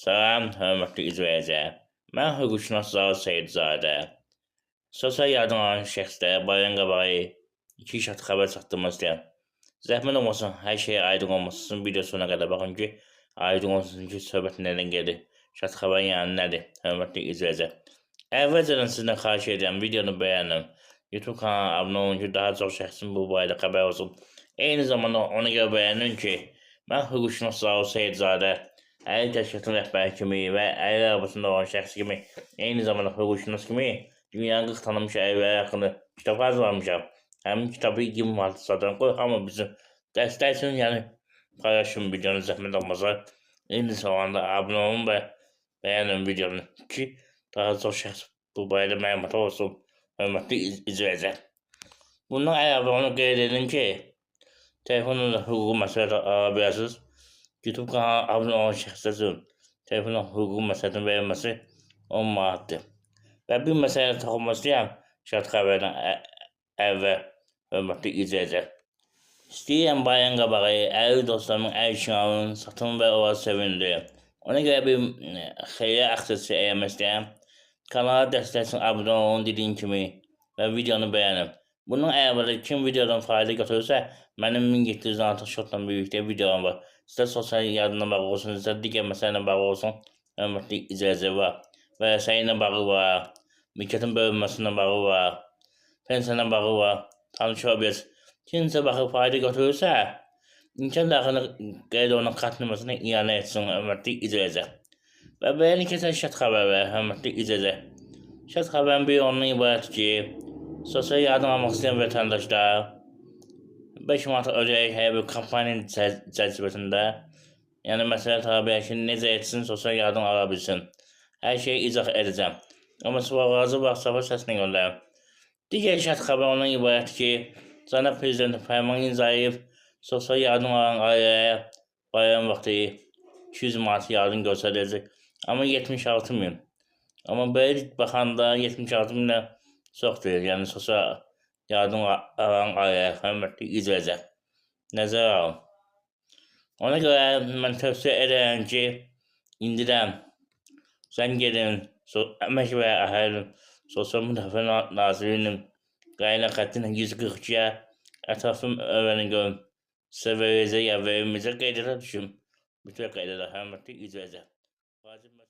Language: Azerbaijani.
Salam, hörmətli izləyicilər. Mən hüquqşünas Zaur Seyidzadə. Sosial yardım alan şəxslərə bayram qabağı iki iş haqda xəbər çatdırmaq istəyirəm. Zəhmət olmasın, hər şeyə aydın olması üçün video sonuna qədər baxın ki, aydın olsun ki, söhbət nədən gedir, şəxs xəbərin yəni nədir, hörmətli izləyicilər. Əvvəlcədən sizdən xahiş edirəm, videonu bəyənin, YouTube kanalına abunə olun ki, daha çox şəxsin bu barədə xəbər olsun. Eyni zamanda ona görə bəyənin ki, mən hüquqşünas Zaur Seyidzadə əli təşkilatının rəhbəri kimi və əli arabasında olan şəxs kimi, eyni zamanda hüquqşünas kimi dünyanın 40 tanınmış əlilləri haqqında kitab hazırlamışam. Həmin kitabı 20 manat satıram. Qoy hamı bizim dəstəksin, yəni paylaşın videonu zəhmət olmasa. Eyni zamanda abunə olun və bəyənin videonu ki, daha çox şəxs bu barədə məlumat olsun. Hörmətli izləyicilər. Bundan əlavə onu qeyd edin ki, telefonla da hüquqi məsləhət ala bilərsiniz. YouTube kanalına abunə olan şəxslər üçün telefonla hüquqi məsləhətin verilməsi 10 manatdır. Və bir məsələyə toxunmaq istəyirəm, şərt xəbərdən əvvəl hörmətli izləyicilər. İstəyirəm bayram qabağı əli dostlarımın əl şinalını satın və onları sevindirim. Ona görə bir xeyriyyə aksiyası eləmək istəyirəm. Kanala dəstək üçün abunə olun dediyim kimi və videonu bəyənin. Bunun əlavə kim videodan fayda götürürsə, mənim 1700-dən artıq şotla birlikdə videom var. İstər sosial yardımla bağlı olsun, istər digər məsələ ilə bağlı olsun, hörmətli izləyicilər var. Vərəsəyi ilə bağlı var, mülkiyyətin bölünməsi ilə bağlı var, pensiya ilə bağlı var, tanışa bilirsiniz. Kimsə baxıb fayda götürürsə, imkan daxilində qeyd olunan kart nömrəsinə iyanə etsin, hörmətli izləyicilər. Və beğeni keçən şərt xəbərlər, hörmətli izləyicilər. Şərt xəbərin bir ondan ibarət ki, sosial yardım almaq istəyən vətəndaşlar 5 manat ödəyək hər bir kampaniyanın çərçivəsində, yəni məsələ tabi ki, necə etsin, sosial yardım ala bilsin. Hər şeyi izah edəcəm. Amma suallarınızı WhatsApp-a səslə göndərin. Digər şərt xəbər ondan ibarət ki, Cənab Prezident fərman imzalayıb sosial yardım alan ailəyə bayram vaxtı 200 manat yardım göstəriləcək. Amma 76 min. Amma belə baxanda 76 minə çox deyil, yəni sosial yardım alan ailəyə, hörmətli izləyicilər, nəzərə alın. Ona görə mən tövsiyə edirəm ki, indidən zəng edin, Əmək və Əhalinin Sosial Müdafiə Nazirliyinin qayna xətti ilə 142-yə ətrafım öyrənin görün. Sizə verəcək ya verilməyəcək qeydədə düşün. Mütləq qeydədə, hörmətli izləyicilər.